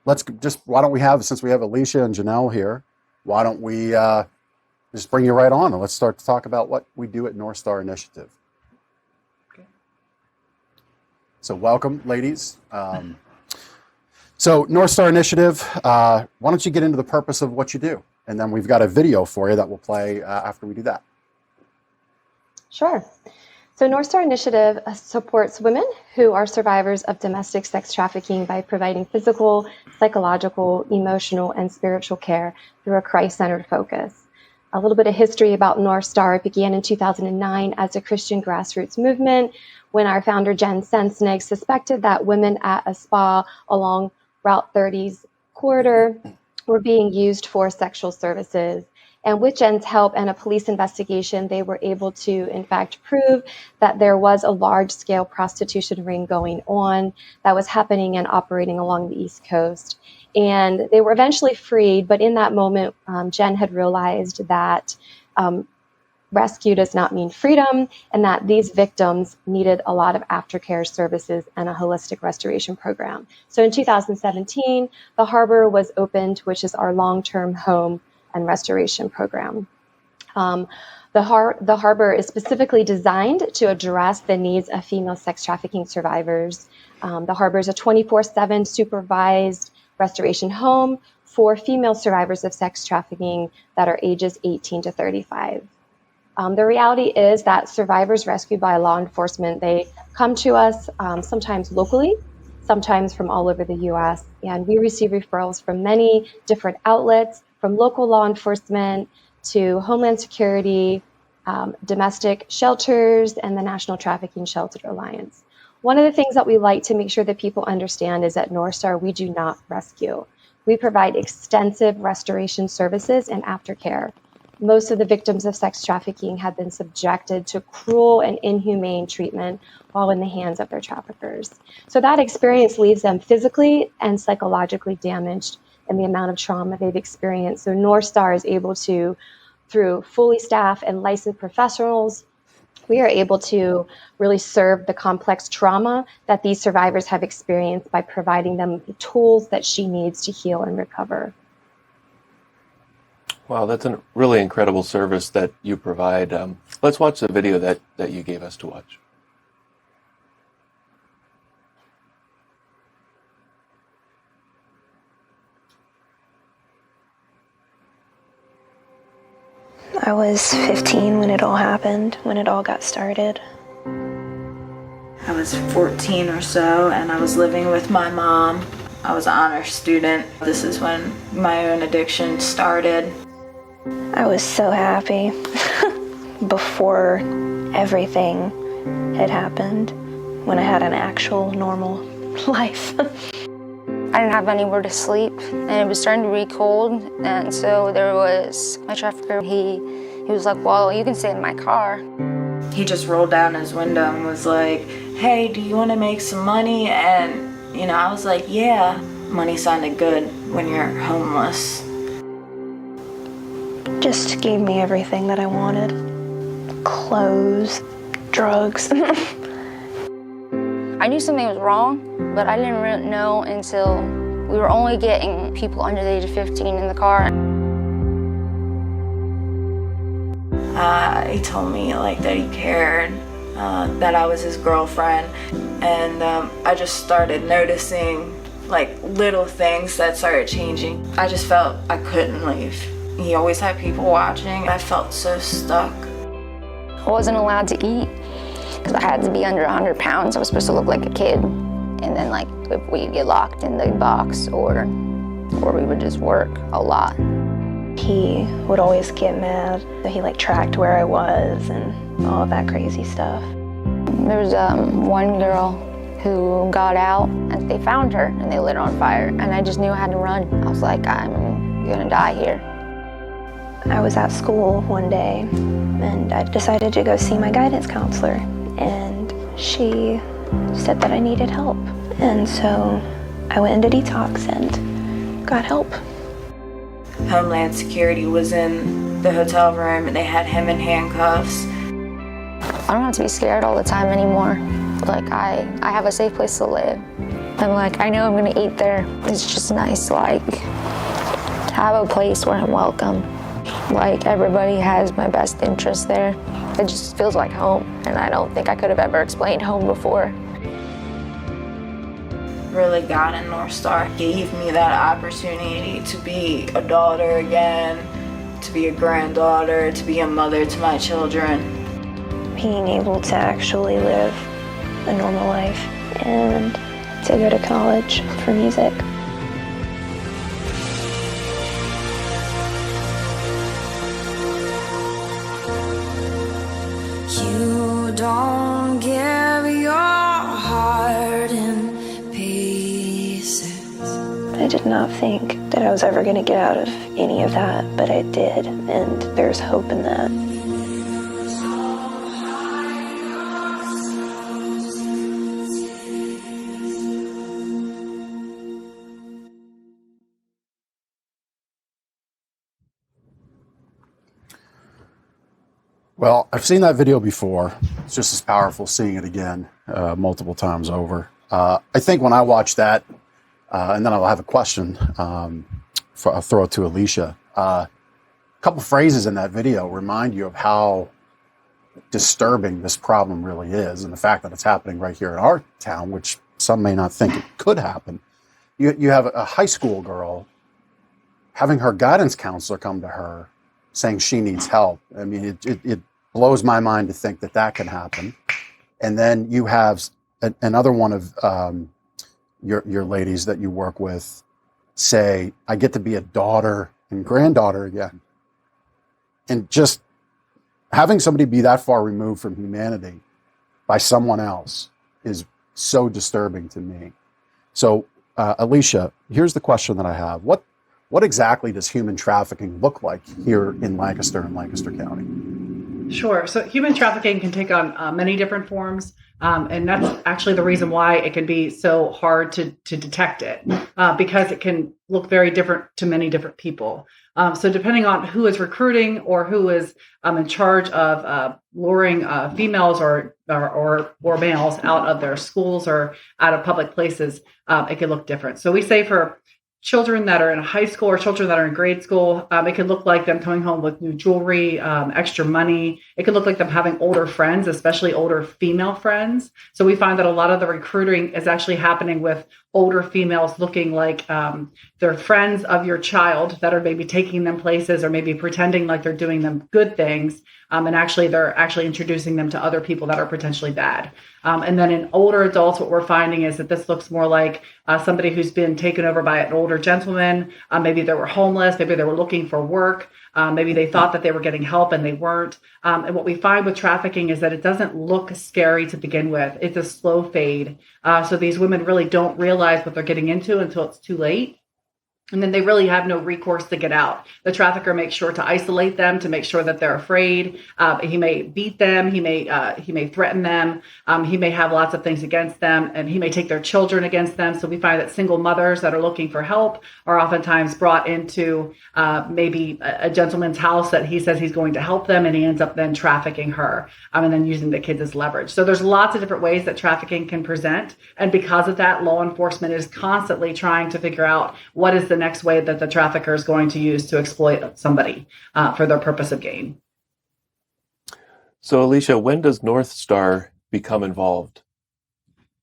why don't we have, since we have Alicia and Janelle here, why don't we just bring you right on and let's start to talk about what we do at North Star Initiative. Okay. So welcome, ladies. So North Star Initiative, why don't you get into the purpose of what you do? And then we've got a video for you that will play after we do that. Sure. So North Star Initiative supports women who are survivors of domestic sex trafficking by providing physical, psychological, emotional, and spiritual care through a Christ-centered focus. A little bit of history about North Star. It began in 2009 as a Christian grassroots movement when our founder, Jen Sensnig, suspected that women at a spa along Route 30's corridor were being used for sexual services. And with Jen's help and a police investigation, they were able to, in fact, prove that there was a large-scale prostitution ring going on that was happening and operating along the East Coast. And they were eventually freed, but in that moment, Jen had realized that rescue does not mean freedom, and that these victims needed a lot of aftercare services and a holistic restoration program. So in 2017, the Harbor was opened, which is our long-term home and restoration program. The Harbor is specifically designed to address the needs of female sex trafficking survivors. The Harbor is a 24/7 supervised restoration home for female survivors of sex trafficking that are ages 18 to 35. The reality is that survivors rescued by law enforcement, they come to us sometimes locally, sometimes from all over the US, and we receive referrals from many different outlets, from local law enforcement to Homeland Security, domestic shelters, and the National Trafficking Shelter Alliance. One of the things that we like to make sure that people understand is at North Star, we do not rescue. We provide extensive restoration services and aftercare. Most of the victims of sex trafficking have been subjected to cruel and inhumane treatment while in the hands of their traffickers. So that experience leaves them physically and psychologically damaged in the amount of trauma they've experienced. So North Star is able to, through fully staffed and licensed professionals, we are able to really serve the complex trauma that these survivors have experienced by providing them the tools that she needs to heal and recover. Wow, that's a really incredible service that you provide. Let's watch the video that you gave us to watch. I was 15 when it all happened, when it all got started. I was 14 or so, and I was living with my mom. I was an honor student. This is when my own addiction started. I was so happy before everything had happened, when I had an actual normal life. I didn't have anywhere to sleep, and it was starting to be cold, and so there was my trafficker. He was like, well, you can stay in my car. He just rolled down his window and was like, hey, do you want to make some money? And, I was like, yeah. Money sounded good when you're homeless. Just gave me everything that I wanted. Clothes, drugs. I knew something was wrong, but I didn't really know until we were only getting people under the age of 15 in the car. He told me that he cared, that I was his girlfriend, and I just started noticing little things that started changing. I just felt I couldn't leave. He always had people watching. I felt so stuck. I wasn't allowed to eat because I had to be under 100 pounds. I was supposed to look like a kid. And then if we'd get locked in the box or we would just work a lot. He would always get mad. He tracked where I was and all of that crazy stuff. There was one girl who got out and they found her and they lit her on fire. And I just knew I had to run. I was like, I'm gonna die here. I was at school one day and I decided to go see my guidance counselor. And she said that I needed help. And so I went into detox and got help. Homeland Security was in the hotel room and they had him in handcuffs. I don't have to be scared all the time anymore. Like I have a safe place to live. And like I know I'm gonna eat there. It's just nice like to have a place where I'm welcome. Like everybody has my best interest there. It just feels like home, and I don't think I could have ever explained home before. Really, God and North Star gave me that opportunity to be a daughter again, to be a granddaughter, to be a mother to my children. Being able to actually live a normal life and to go to college for music. You don't give your heart in pieces. I did not think that I was ever going to get out of any of that, but I did, and there's hope in that. Well, I've seen that video before. It's just as powerful seeing it again multiple times over. I think when I watch that, and then I'll have a question, I'll throw it to Alicia. A couple phrases in that video remind you of how disturbing this problem really is, and the fact that it's happening right here in our town, which some may not think it could happen. You have a high school girl having her guidance counselor come to her saying she needs help. I mean, it blows my mind to think that that can happen. And then you have another one of your ladies that you work with say, I get to be a daughter and granddaughter again. And just having somebody be that far removed from humanity by someone else is so disturbing to me. So, Alicia, here's the question that I have. What exactly does human trafficking look like here in Lancaster and Lancaster County? Sure. So human trafficking can take on many different forms. And that's actually the reason why it can be so hard to detect it, because it can look very different to many different people. So depending on who is recruiting or who is in charge of luring females or males out of their schools or out of public places, it can look different. So we say for children that are in high school or children that are in grade school, it can look like them coming home with new jewelry, extra money. It can look like them having older friends, especially older female friends. So we find that a lot of the recruiting is actually happening with older females looking like they're friends of your child that are maybe taking them places or maybe pretending like they're doing them good things. And actually, they're actually introducing them to other people that are potentially bad. And then in older adults, what we're finding is that this looks more like somebody who's been taken over by an older gentleman. Maybe they were homeless. Maybe they were looking for work. Maybe they thought that they were getting help and they weren't. And what we find with trafficking is that it doesn't look scary to begin with. It's a slow fade. So these women really don't realize what they're getting into until it's too late. And then they really have no recourse to get out. The trafficker makes sure to isolate them to make sure that they're afraid. He may beat them. He may threaten them. He may have lots of things against them, and he may take their children against them. So we find that single mothers that are looking for help are oftentimes brought into maybe a gentleman's house that he says he's going to help them, and he ends up then trafficking her and then using the kids as leverage. So there's lots of different ways that trafficking can present. And because of that, law enforcement is constantly trying to figure out what is the next way that the trafficker is going to use to exploit somebody for their purpose of gain. So, Alicia, when does North Star become involved?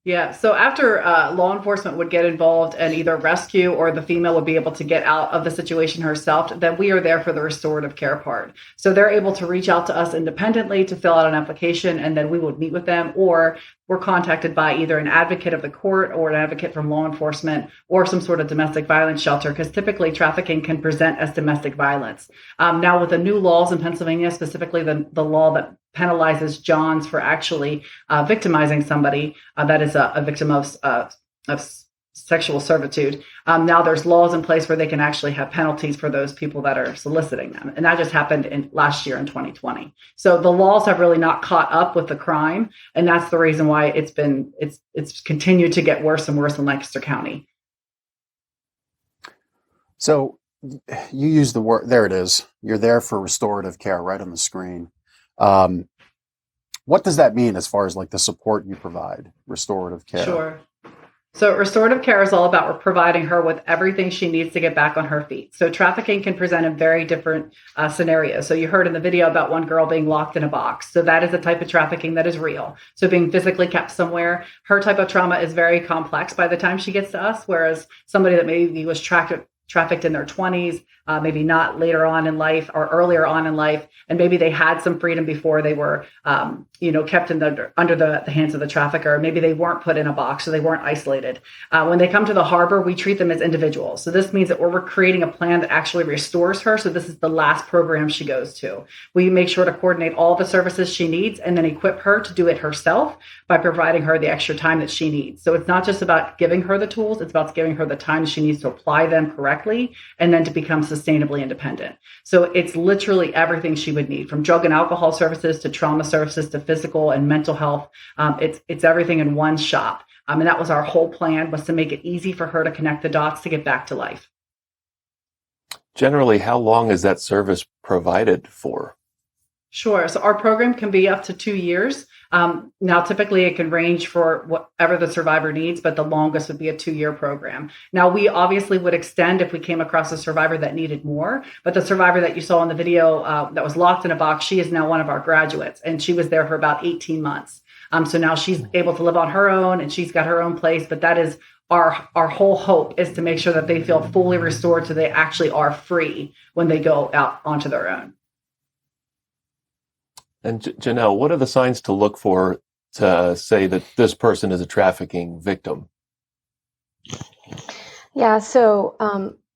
Yeah, so after law enforcement would get involved and either rescue or the female would be able to get out of the situation herself, then we are there for the restorative care part. So they're able to reach out to us independently to fill out an application, and then we would meet with them, or we're contacted by either an advocate of the court or an advocate from law enforcement or some sort of domestic violence shelter, because typically trafficking can present as domestic violence. Now, with the new laws in Pennsylvania, specifically the law that penalizes Johns for actually victimizing somebody that is a victim of sexual servitude. Now there's laws in place where they can actually have penalties for those people that are soliciting them. And that just happened last year in 2020. So the laws have really not caught up with the crime. And that's the reason why it's continued to get worse and worse in Lancaster County. So you use the word, there it is. You're there for restorative care right on the screen. what does that mean as far as like the support you provide, restorative care? Sure. So restorative care is all about providing her with everything she needs to get back on her feet. So trafficking can present in very different scenarios. So you heard in the video about one girl being locked in a box. So that is a type of trafficking that is real. So being physically kept somewhere. Her type of trauma is very complex by the time she gets to us, whereas somebody that maybe was trafficked in their 20s, maybe not later on in life or earlier on in life, and maybe they had some freedom before they were, kept under the hands of the trafficker. Maybe they weren't put in a box, so they weren't isolated. When they come to the harbor, we treat them as individuals. So this means that we're creating a plan that actually restores her. So this is the last program she goes to. We make sure to coordinate all the services she needs and then equip her to do it herself by providing her the extra time that she needs. So it's not just about giving her the tools, it's about giving her the time she needs to apply them correctly and then to become sustainably independent. So it's literally everything she would need, from drug and alcohol services to trauma services to physical and mental health. It's everything in one shop. And that was our whole plan, was to make it easy for her to connect the dots to get back to life. Generally, how long is that service provided for? Sure. So our program can be up to 2 years. Now, typically it can range for whatever the survivor needs, but the longest would be a 2-year program. Now, we obviously would extend if we came across a survivor that needed more, but the survivor that you saw in the video that was locked in a box, she is now one of our graduates, and she was there for about 18 months. So now she's able to live on her own and she's got her own place, but that is our whole hope, is to make sure that they feel fully restored so they actually are free when they go out onto their own. And Janelle, what are the signs to look for to say that this person is a trafficking victim? Yeah, so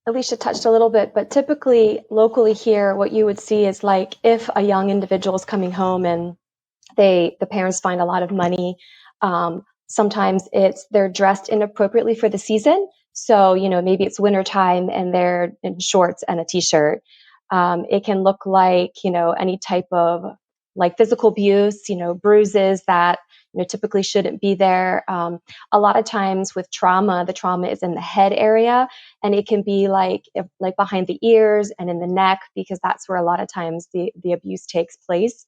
Alicia touched a little bit, but typically locally here, what you would see is like if a young individual is coming home and the parents find a lot of money, sometimes they're dressed inappropriately for the season. So, maybe it's wintertime and they're in shorts and a t-shirt. It can look like, any type of like physical abuse, bruises that, typically shouldn't be there. A lot of times with trauma, the trauma is in the head area, and it can be like behind the ears and in the neck, because that's where a lot of times the abuse takes place.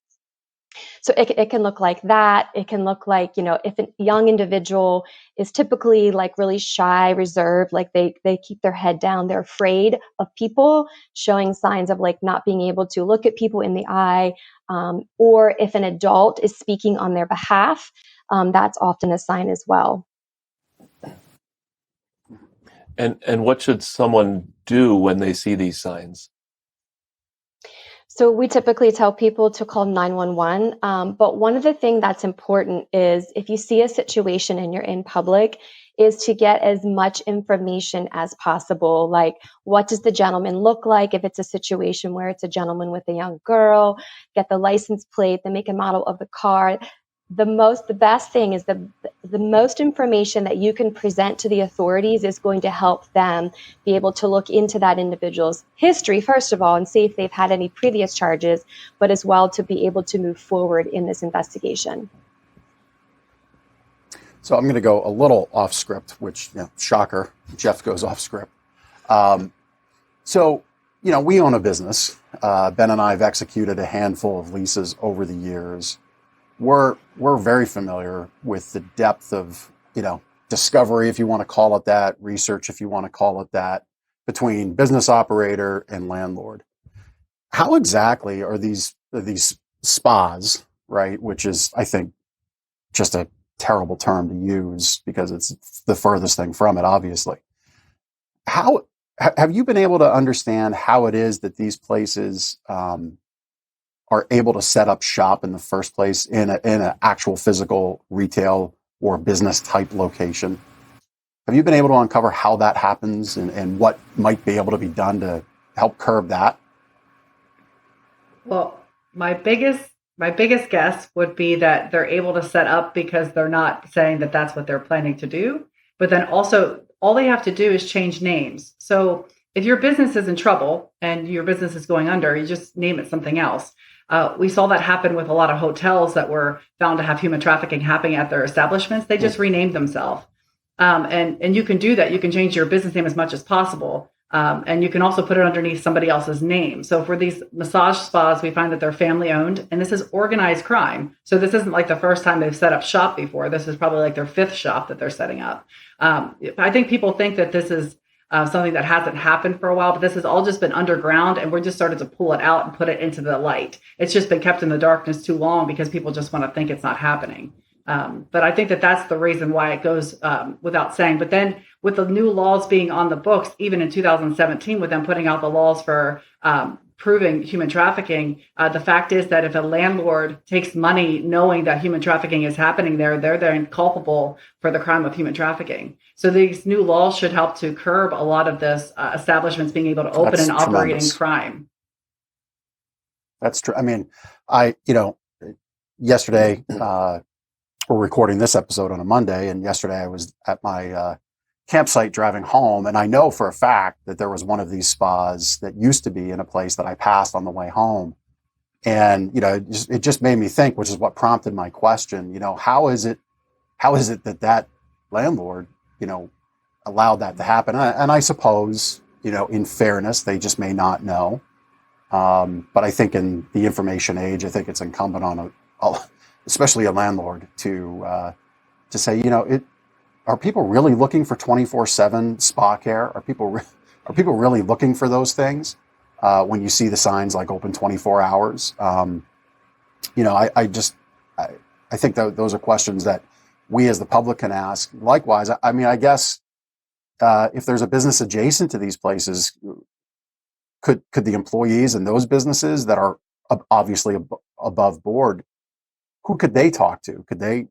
So it can look like that. It can look like, if a young individual is typically like really shy, reserved, like they keep their head down, they're afraid of people, showing signs of like not being able to look at people in the eye, or if an adult is speaking on their behalf, that's often a sign as well. And what should someone do when they see these signs? So we typically tell people to call 911. But one of the things that's important is if you see a situation and you're in public, is to get as much information as possible. Like, what does the gentleman look like? If it's a situation where it's a gentleman with a young girl, get the license plate, the make and model of the car. The best thing is the most information that you can present to the authorities is going to help them be able to look into that individual's history, first of all, and see if they've had any previous charges, but as well to be able to move forward in this investigation. So I'm going to go a little off script, which, shocker, Jeff goes off script. So, we own a business. Ben and I have executed a handful of leases over the years. We're very familiar with the depth of, discovery, if you want to call it that, research, if you want to call it that, between business operator and landlord. How exactly are these spas, right? Which is, I think, just a terrible term to use because it's the furthest thing from it, obviously. How have you been able to understand how it is that these places are able to set up shop in the first place in an actual physical retail or business type location? Have you been able to uncover how that happens and what might be able to be done to help curb that? Well, my biggest guess would be that they're able to set up because they're not saying that that's what they're planning to do. But then also, all they have to do is change names. So if your business is in trouble and your business is going under, you just name it something else. We saw that happen with a lot of hotels that were found to have human trafficking happening at their establishments. They just renamed themselves. And you can do that. You can change your business name as much as possible. And you can also put it underneath somebody else's name. So for these massage spas, we find that they're family owned, and this is organized crime. So this isn't like the first time they've set up shop before. This is probably like their fifth shop that they're setting up. I think people think that this is something that hasn't happened for a while, but this has all just been underground, and we're just started to pull it out and put it into the light. It's just been kept in the darkness too long because people just want to think it's not happening. But I think that that's the reason why it goes without saying. But then with the new laws being on the books, even in 2017, with them putting out the laws for proving human trafficking, the fact is that if a landlord takes money knowing that human trafficking is happening there, they're then culpable for the crime of human trafficking. So these new laws should help to curb a lot of this establishments being able to open That's and operate in tremendous. crime. That's true. I mean, yesterday, we're recording this episode on a Monday, and yesterday I was at my campsite driving home, and I know for a fact that there was one of these spas that used to be in a place that I passed on the way home. And, it just made me think, which is what prompted my question, how is it that landlord, allowed that to happen? And I suppose, in fairness, they just may not know. But I think in the information age, I think it's incumbent on especially a landlord to say, are people really looking for 24/7 spa care? Are people really looking for those things? When you see the signs like open 24 hours, I think that those are questions that we as the public can ask. Likewise, I mean, I guess if there's a business adjacent to these places, could the employees in those businesses that are obviously above board, who could they talk to? Could they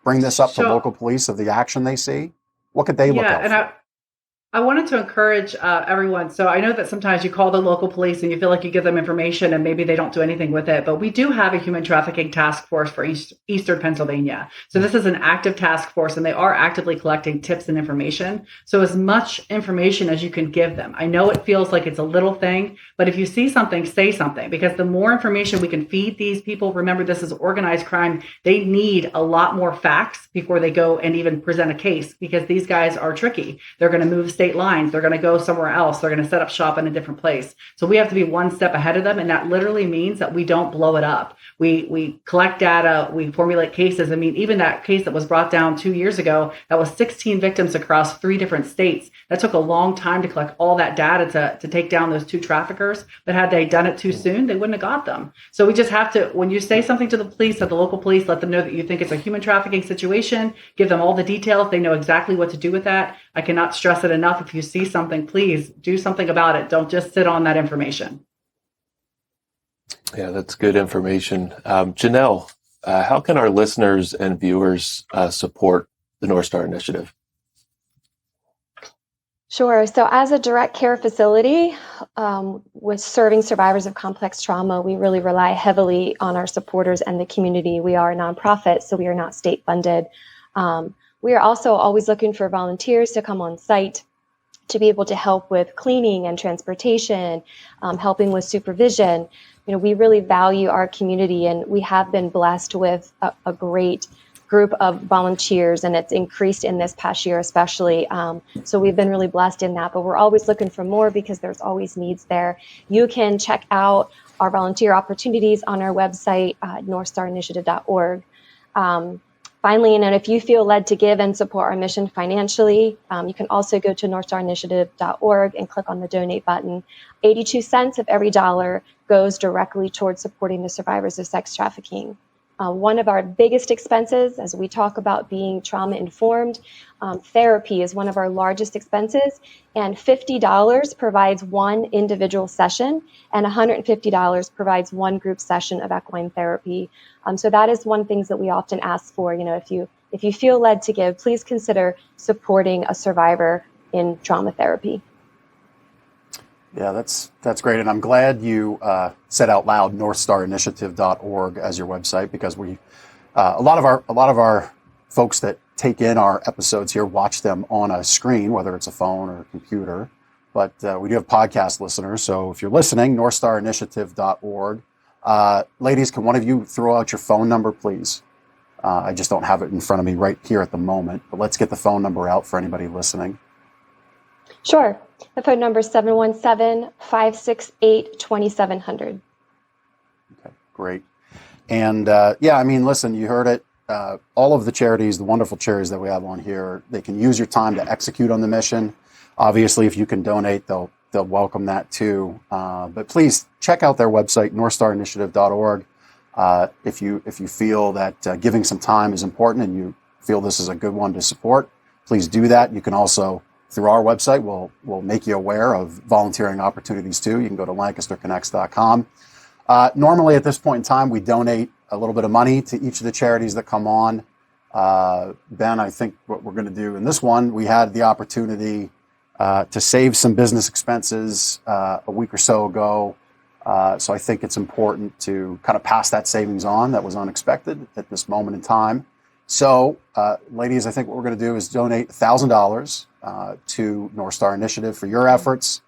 bring this up to local police of the action they see? What could they look out for? I wanted to encourage everyone. So I know that sometimes you call the local police and you feel like you give them information and maybe they don't do anything with it. But we do have a human trafficking task force for Eastern Pennsylvania. So this is an active task force, and they are actively collecting tips and information. So as much information as you can give them. I know it feels like it's a little thing, but if you see something, say something, because the more information we can feed these people, remember, this is organized crime. They need a lot more facts before they go and even present a case, because these guys are tricky. They're going to move state lines. They're going to go somewhere else. They're going to set up shop in a different place. So we have to be one step ahead of them. And that literally means that we don't blow it up. We collect data, we formulate cases. I mean, even that case that was brought down 2 years ago, that was 16 victims across 3 different states. That took a long time to collect all that data to take down those 2 traffickers. But had they done it too soon, they wouldn't have got them. So we just have to, when you say something to the police, at the local police, let them know that you think it's a human trafficking situation, give them all the details. They know exactly what to do with that. I cannot stress it enough. If you see something, please do something about it. Don't just sit on that information. Yeah, that's good information. Janelle, how can our listeners and viewers support the North Star Initiative? Sure. So as a direct care facility with serving survivors of complex trauma, we really rely heavily on our supporters and the community. We are a nonprofit, so we are not state funded. We are also always looking for volunteers to come on site to be able to help with cleaning and transportation, helping with supervision. We really value our community, and we have been blessed with a great group of volunteers, and it's increased in this past year especially. So we've been really blessed in that, but we're always looking for more because there's always needs there. You can check out our volunteer opportunities on our website, northstarinitiative.org. Finally, and if you feel led to give and support our mission financially, you can also go to northstarinitiative.org and click on the donate button. 82 cents of every dollar goes directly towards supporting the survivors of sex trafficking. One of our biggest expenses, as we talk about being trauma informed, therapy is one of our largest expenses, and $50 provides one individual session, and $150 provides one group session of equine therapy. So that is one thing that we often ask for. If you feel led to give, please consider supporting a survivor in trauma therapy. Yeah, that's great, and I'm glad you said out loud northstarinitiative.org as your website, because we a lot of our folks that take in our episodes here watch them on a screen, whether it's a phone or a computer. But we do have podcast listeners, so if you're listening, northstarinitiative.org. Ladies, can one of you throw out your phone number, please? I just don't have it in front of me right here at the moment, but let's get the phone number out for anybody listening. Sure. The phone number is 717-568-2700. Okay, great. And yeah, I mean, listen, you heard it. All of the charities, the wonderful charities that we have on here, they can use your time to execute on the mission. Obviously, if you can donate, they'll welcome that too. But please check out their website, northstarinitiative.org. If you feel that giving some time is important and you feel this is a good one to support, please do that. You can also, through our website, we'll make you aware of volunteering opportunities too. You can go to lancasterconnects.com. Normally at this point in time, we donate a little bit of money to each of the charities that come on. Ben, I think what we're going to do in this one, we had the opportunity to save some business expenses a week or so ago. So I think it's important to kind of pass that savings on. That was unexpected at this moment in time. So, ladies, I think what we're going to do is donate $1,000 to North Star Initiative for your efforts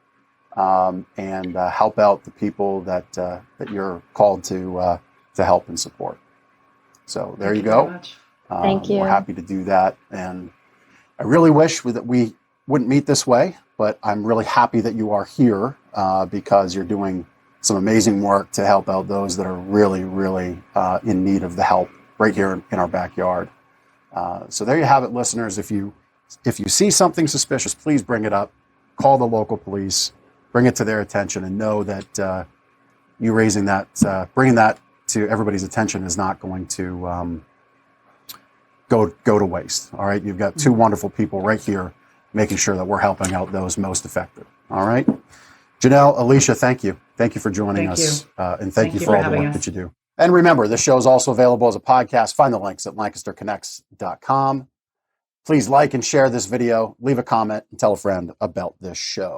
and help out the people that you're called to help and support. So there you go. Thank you. We're happy to do that. And I really wish that we wouldn't meet this way, but I'm really happy that you are here because you're doing some amazing work to help out those that are really, really in need of the help right here in our backyard. So there you have it, listeners. If you see something suspicious, please bring it up. Call the local police, bring it to their attention, and know that you raising that, bringing that to everybody's attention is not going to go to waste. All right, you've got two wonderful people right here making sure that we're helping out those most affected. All right, Janelle, Alicia, thank you for joining us, and thank you for all the work that you do. And remember, this show is also available as a podcast. Find the links at lancasterconnects.com. Please like and share this video, leave a comment, and tell a friend about this show.